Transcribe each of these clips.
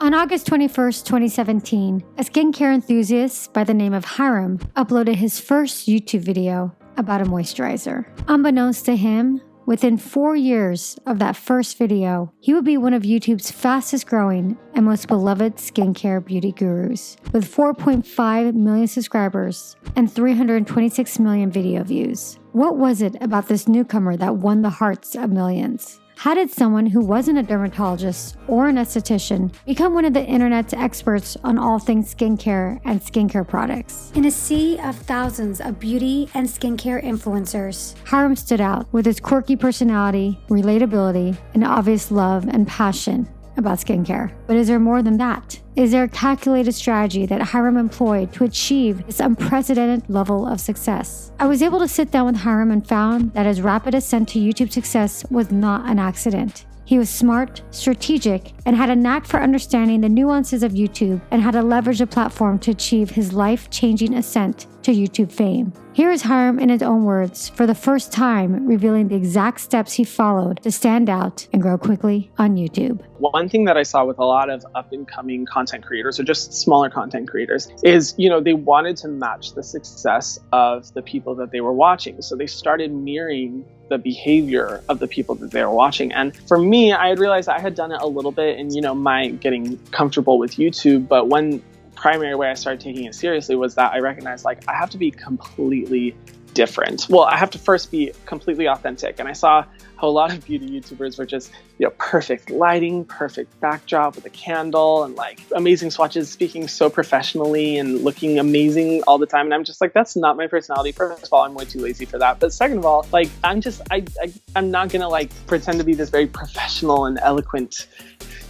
On August 21st, 2017, a skincare enthusiast by the name of Hyram uploaded his first YouTube video about a moisturizer. Unbeknownst to him, within 4 years of that first video, he would be one of YouTube's fastest growing and most beloved skincare beauty gurus, with 4.5 million subscribers and 326 million video views. What was it about this newcomer that won the hearts of millions? How did someone who wasn't a dermatologist or an esthetician become one of the internet's experts on all things skincare and skincare products? In a sea of thousands of beauty and skincare influencers, Hyram stood out with his quirky personality, relatability, and obvious love and passion about skincare. But is there more than that? Is there a calculated strategy that Hyram employed to achieve this unprecedented level of success? I was able to sit down with Hyram and found that his rapid ascent to YouTube success was not an accident. He was smart, strategic, and had a knack for understanding the nuances of YouTube and how to leverage the platform to achieve his life-changing ascent to YouTube fame. Here is Hyram in his own words, for the first time revealing the exact steps he followed to stand out and grow quickly on YouTube. One thing that I saw with a lot of up-and-coming content creators, or just smaller content creators, is, they wanted to match the success of the people that they were watching. So they started mirroring the behavior of the people that they were watching. And for me, I had realized I had done it a little bit in, my getting comfortable with YouTube. But one primary way I started taking it seriously was that I recognized, I have to be completely different. Well, I have to first be completely authentic. And I saw how a lot of beauty YouTubers were just, perfect lighting, perfect backdrop with a candle and amazing swatches, speaking so professionally and looking amazing all the time. And I'm just that's not my personality. First of all, I'm way too lazy for that. But second of all, I'm not gonna pretend to be this very professional and eloquent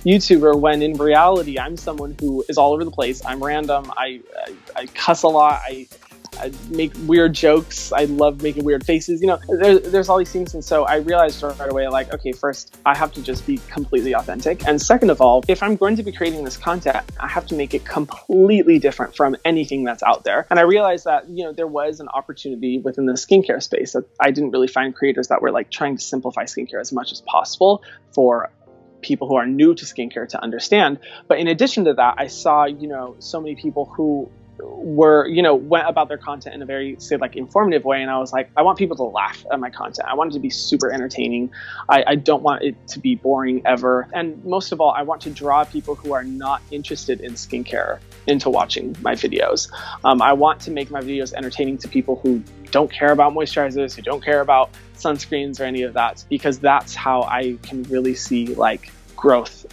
YouTuber when in reality, I'm someone who is all over the place. I'm random. I cuss a lot. I make weird jokes. I love making weird faces. There's all these things. And so I realized right away, okay, first, I have to just be completely authentic. And second of all, if I'm going to be creating this content, I have to make it completely different from anything that's out there. And I realized that, there was an opportunity within the skincare space that I didn't really find creators that were trying to simplify skincare as much as possible for people who are new to skincare to understand. But in addition to that, I saw, so many people who were, went about their content in a very, informative way. And I was I want people to laugh at my content. I want it to be super entertaining. I don't want it to be boring ever. And most of all, I want to draw people who are not interested in skincare into watching my videos. I want to make my videos entertaining to people who don't care about moisturizers, who don't care about sunscreens or any of that, because that's how I can really see growth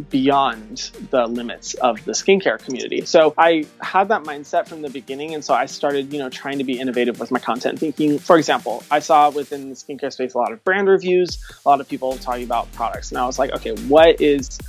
beyond the limits of the skincare community. So I had that mindset from the beginning. And so I started, trying to be innovative with my content, thinking, for example, I saw within the skincare space a lot of brand reviews, a lot of people talking about products. And I was okay, what is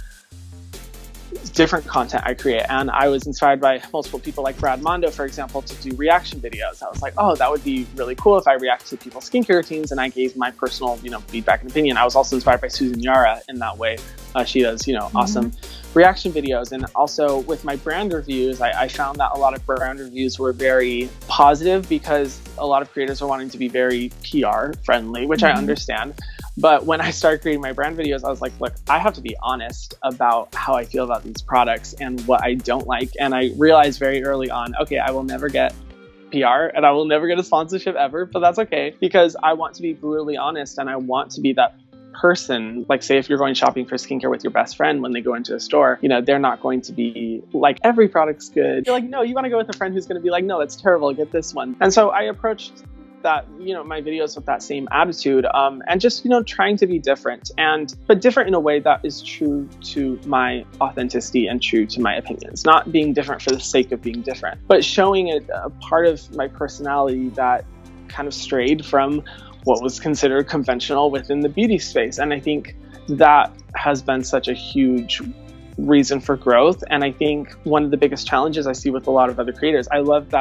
different content I create? And I was inspired by multiple people like Brad Mondo, for example, to do reaction videos. I was oh, that would be really cool if I react to people's skincare routines and I gave my personal, feedback and opinion. I was also inspired by Susan Yara in that way. She does, awesome reaction videos. And also with my brand reviews, I found that a lot of brand reviews were very positive because a lot of creators are wanting to be very PR friendly, which I understand. But when I started creating my brand videos, I was look, I have to be honest about how I feel about these products and what I don't like. And I realized very early on, okay, I will never get PR and I will never get a sponsorship ever, but that's okay because I want to be brutally honest and I want to be that person. Say if you're going shopping for skincare with your best friend when they go into a store, they're not going to be every product's good. You're no, you want to go with a friend who's going to be no, that's terrible, get this one. And so I approached that, my videos with that same attitude, and just, trying to be different but different in a way that is true to my authenticity and true to my opinions, not being different for the sake of being different, but showing a part of my personality that kind of strayed from what was considered conventional within the beauty space. And I think that has been such a huge reason for growth. And I think one of the biggest challenges I see with a lot of other creators, I love,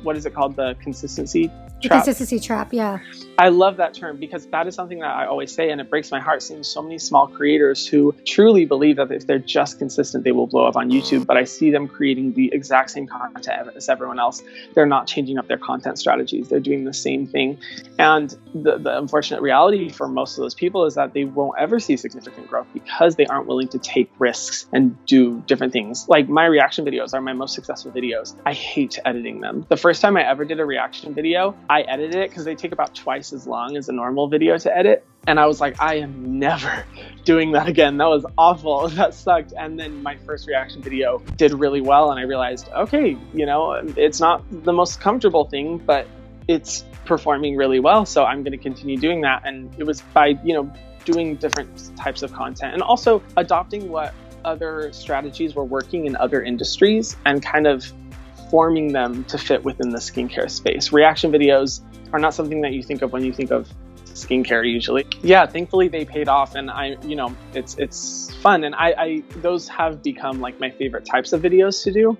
what is it called? The consistency trap. Consistency trap, yeah. I love that term because that is something that I always say, and it breaks my heart seeing so many small creators who truly believe that if they're just consistent, they will blow up on YouTube. But I see them creating the exact same content as everyone else. They're not changing up their content strategies. They're doing the same thing. And the unfortunate reality for most of those people is that they won't ever see significant growth because they aren't willing to take risks tasks and do different things. Like my reaction videos are my most successful videos. I hate editing them. The first time I ever did a reaction video, I edited it because they take about twice as long as a normal video to edit. And I was like, I am never doing that again. That was awful. That sucked. And then my first reaction video did really well. And I realized, okay, it's not the most comfortable thing, but it's performing really well. So I'm going to continue doing that. And it was by, doing different types of content and also adopting what other strategies were working in other industries and kind of forming them to fit within the skincare space. Reaction videos are not something that you think of when you think of skincare usually. Yeah, thankfully they paid off, and it's fun, and I those have become like my favorite types of videos to do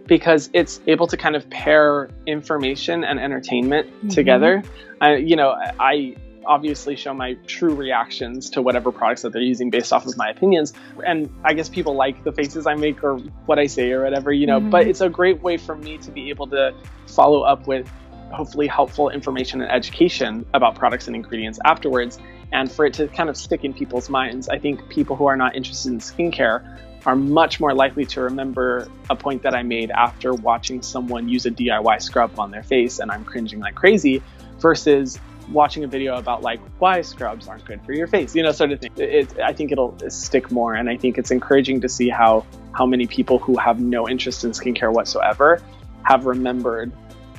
because it's able to kind of pair information and entertainment together. I obviously show my true reactions to whatever products that they're using based off of my opinions. And I guess people like the faces I make or what I say or whatever, but it's a great way for me to be able to follow up with hopefully helpful information and education about products and ingredients afterwards. And for it to kind of stick in people's minds. I think people who are not interested in skincare are much more likely to remember a point that I made after watching someone use a DIY scrub on their face and I'm cringing like crazy versus watching a video about like why scrubs aren't good for your face, sort of thing. I think it'll stick more, and I think it's encouraging to see how many people who have no interest in skincare whatsoever have remembered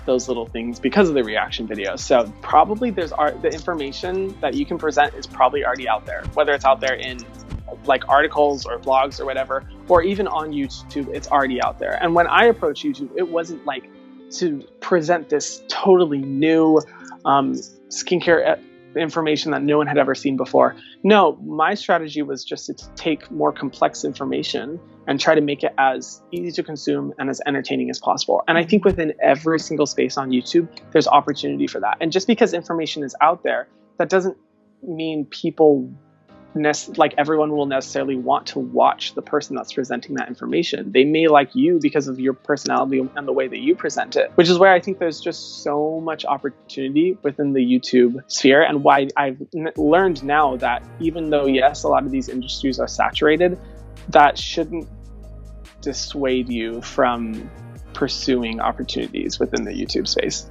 those little things because of the reaction videos. So probably the information that you can present is probably already out there, whether it's out there in like articles or blogs or whatever, or even on YouTube, it's already out there. And when I approached YouTube, it wasn't like to present this totally new skincare information that no one had ever seen before. No, my strategy was just to take more complex information and try to make it as easy to consume and as entertaining as possible. And I think within every single space on YouTube, there's opportunity for that. And just because information is out there, that doesn't mean everyone will necessarily want to watch the person that's presenting that information. They may like you because of your personality and the way that you present it, which is where I think there's just so much opportunity within the YouTube sphere, and why I've learned now that even though, yes, a lot of these industries are saturated, that shouldn't dissuade you from pursuing opportunities within the YouTube space.